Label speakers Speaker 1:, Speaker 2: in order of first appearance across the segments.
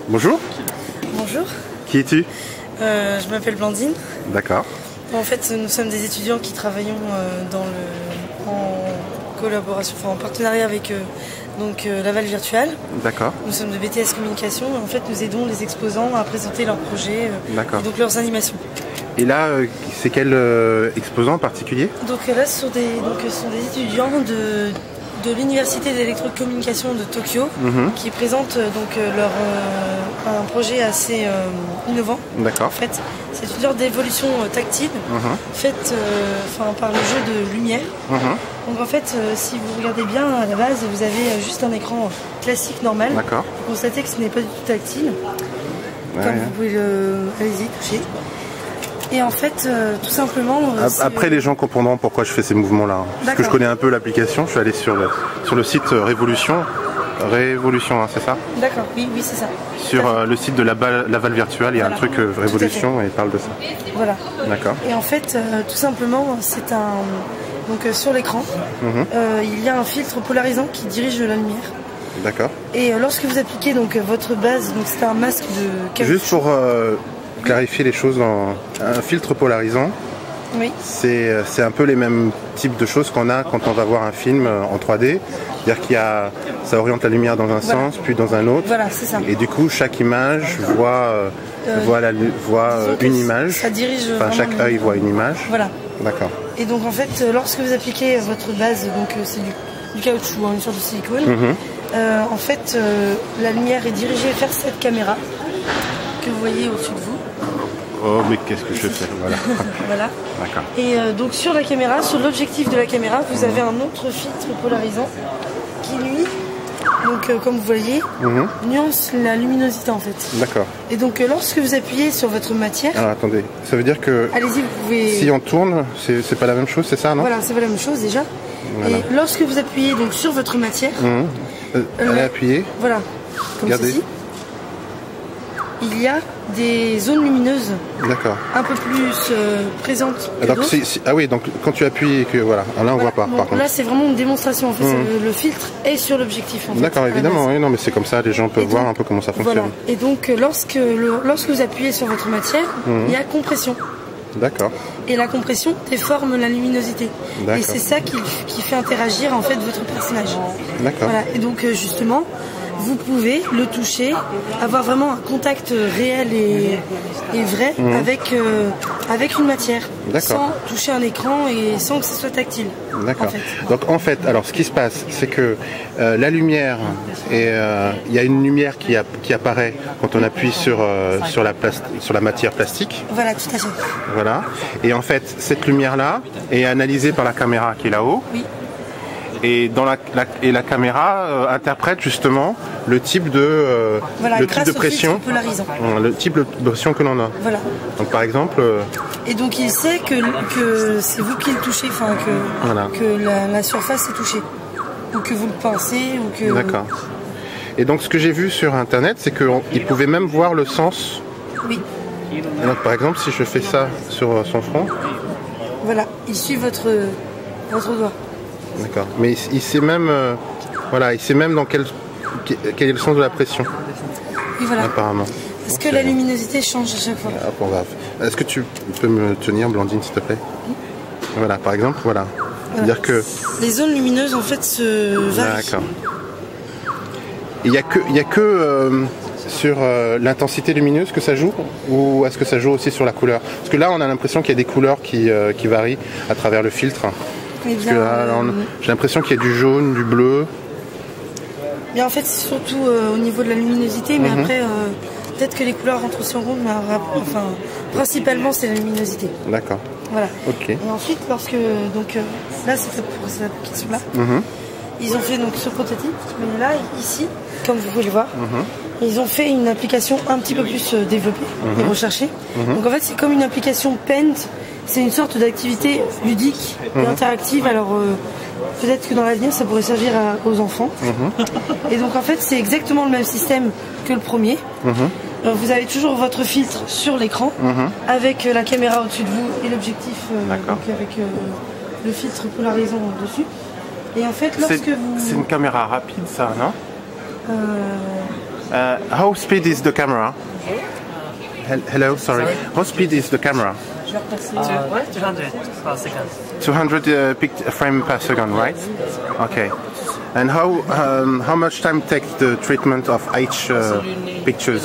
Speaker 1: Bonjour.
Speaker 2: Bonjour.
Speaker 1: Qui es-tu?
Speaker 2: Je m'appelle Blandine.
Speaker 1: D'accord.
Speaker 2: En fait, nous sommes des étudiants qui travaillons en collaboration, en partenariat avec Laval Virtual.
Speaker 1: D'accord.
Speaker 2: Nous sommes de BTS Communication et en fait nous aidons les exposants à présenter leurs projets et donc leurs animations.
Speaker 1: Et là, c'est quel exposant en particulier?
Speaker 2: Donc là, ce sont des étudiants de l'Université d'électrocommunication de Tokyo qui présentent un projet assez innovant.
Speaker 1: D'accord.
Speaker 2: En fait, c'est une sorte d'évolution tactile faite par le jeu de lumière. Donc en fait, si vous regardez bien à la base, vous avez juste un écran classique normal.
Speaker 1: D'accord.
Speaker 2: Vous constatez que ce n'est pas du tout tactile. Comme vous pouvez allez-y toucher. Et en fait, tout simplement...
Speaker 1: Après, les gens comprendront pourquoi je fais ces mouvements-là. Parce que je connais un peu l'application. Je suis allé sur le site Révolution. Révolution, hein, c'est ça? D'accord,
Speaker 2: oui, c'est ça.
Speaker 1: Sur le site de Laval Virtual, il y a un truc Révolution et il parle de ça.
Speaker 2: Voilà.
Speaker 1: D'accord.
Speaker 2: Et en fait, tout simplement, c'est un... Donc sur l'écran, il y a un filtre polarisant qui dirige la lumière. D'accord. Et lorsque vous appliquez votre base, c'est un masque de...
Speaker 1: Juste pour... clarifier les choses, un filtre polarisant, oui. C'est un peu les mêmes types de choses qu'on a quand on va voir un film en 3D, c'est-à-dire ça oriente la lumière dans un sens puis dans un autre. Voilà, c'est ça. Et du coup chaque image voit une image. Ça dirige. Enfin chaque œil voit une image. Voilà. D'accord.
Speaker 2: Et donc en fait lorsque vous appliquez votre base, c'est du caoutchouc, une sorte de silicone, en fait la lumière est dirigée vers cette caméra que vous voyez au-dessus de vous.
Speaker 1: Oh mais qu'est-ce que je fais? Voilà.
Speaker 2: Voilà. D'accord. Et donc sur la caméra, sur l'objectif de la caméra, vous avez un autre filtre polarisant qui lui, comme vous voyez, nuance la luminosité en fait. D'accord. Et donc lorsque vous appuyez sur votre matière...
Speaker 1: Alors attendez, ça veut dire que... Allez-y, vous pouvez... Si on tourne, c'est pas la même chose, c'est ça, non? Voilà, c'est pas la même chose déjà. Voilà. Et lorsque vous appuyez sur votre matière... allez appuyer. Voilà, comme ceci. Il y a des zones lumineuses un peu plus présentes que d'autres. Ah oui, donc quand tu appuies et que voilà, là on voit pas par contre. Là c'est vraiment une démonstration en fait, le filtre est sur l'objectif en fait. D'accord, évidemment, oui, non mais c'est comme ça, les gens peuvent voir un peu comment ça fonctionne. Voilà. Et donc lorsque vous appuyez sur votre matière, il y a compression. D'accord. Et la compression déforme la luminosité. Et c'est ça qui fait interagir en fait votre personnage. D'accord. Voilà. Et donc justement, vous pouvez le toucher, avoir vraiment un contact réel et vrai avec une matière, sans toucher un écran et sans que ce soit tactile. D'accord. En fait. Donc en fait, alors ce qui se passe, c'est que la lumière, il y a une lumière qui apparaît quand on appuie sur la matière plastique. Voilà, tout à fait. Voilà. Et en fait, cette lumière-là est analysée par la caméra qui est là-haut. Oui. Et la caméra interprète justement le type de pression, le type de pression que l'on a. Voilà. Donc par exemple. Et donc il sait que c'est vous qui le touchez, que la surface est touchée, ou que vous le pincez, ou que. D'accord. Et donc ce que j'ai vu sur internet, c'est qu'il pouvait même voir le sens. Oui. Et donc par exemple, si je fais ça sur son front. Voilà, il suit votre doigt. D'accord. Mais il sait même, il sait même dans quel est le sens de la pression. Oui, voilà. Apparemment. Est-ce que la luminosité change à chaque fois? Est-ce que tu peux me tenir, Blandine, s'il te plaît? Oui. Voilà, par exemple, voilà. C'est-à-dire que les zones lumineuses, en fait, se varient. D'accord. Il n'y a que sur l'intensité lumineuse que ça joue, ou est-ce que ça joue aussi sur la couleur? Parce que là, on a l'impression qu'il y a des couleurs qui varient à travers le filtre. Parce que là, j'ai l'impression qu'il y a du jaune, du bleu. Mais en fait, c'est surtout au niveau de la luminosité, mais après, peut-être que les couleurs rentrent aussi en compte, mais principalement, c'est la luminosité. D'accord. Voilà. Ok. Et ensuite, là, c'est pour cette application-là. Ils ont fait ce prototype, mais là, ici, comme vous pouvez le voir, ils ont fait une application un petit peu plus développée et recherchée. Donc en fait, c'est comme une application Paint. C'est une sorte d'activité ludique et interactive. Alors peut-être que dans l'avenir ça pourrait servir aux enfants. Et donc en fait c'est exactement le même système que le premier. Vous avez toujours votre filtre sur l'écran avec la caméra au-dessus de vous et l'objectif avec le filtre polarisant dessus. Et en fait lorsque vous... C'est une caméra rapide ça, non? How speed is the camera? Hello, sorry. How speed is the camera?
Speaker 3: 200 per second.
Speaker 1: 200 frame per second, right? Okay. And how much time takes the treatment of each pictures?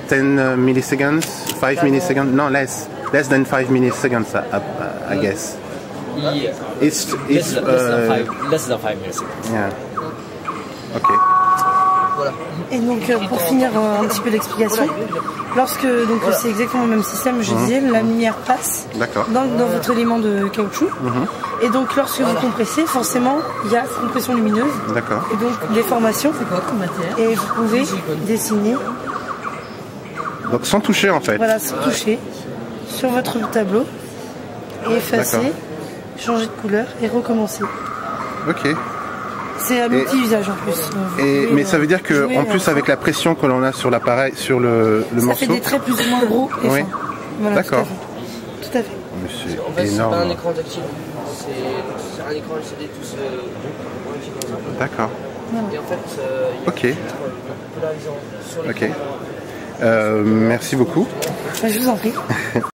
Speaker 1: 10 milliseconds, 5 milliseconds? No, less than 5 milliseconds, I guess.
Speaker 3: Yeah.
Speaker 1: It's
Speaker 3: less than 5 milliseconds.
Speaker 1: Yeah. Okay.
Speaker 2: Et donc pour finir un petit peu l'explication, lorsque donc c'est exactement le même système, je disais, la lumière passe dans votre élément de caoutchouc. Et donc lorsque vous compressez, forcément il y a compression lumineuse. Et donc déformation. Et vous pouvez dessiner.
Speaker 1: Donc sans toucher en fait.
Speaker 2: Voilà, sans toucher sur votre tableau et effacer, changer de couleur et recommencer.
Speaker 1: Ok.
Speaker 2: C'est à multi-usage en plus.
Speaker 1: Mais ça veut dire que en plus avec la pression que l'on a sur l'appareil, sur le morceau. Ça
Speaker 2: fait des traits plus ou moins gros et fins. Voilà,
Speaker 1: d'accord.
Speaker 2: Tout à fait.
Speaker 3: En fait, c'est pas un écran tactile. C'est un écran LCD tout seul.
Speaker 1: D'accord.
Speaker 3: Et en fait, il y a
Speaker 1: Ok. Merci beaucoup.
Speaker 2: Je vous en prie.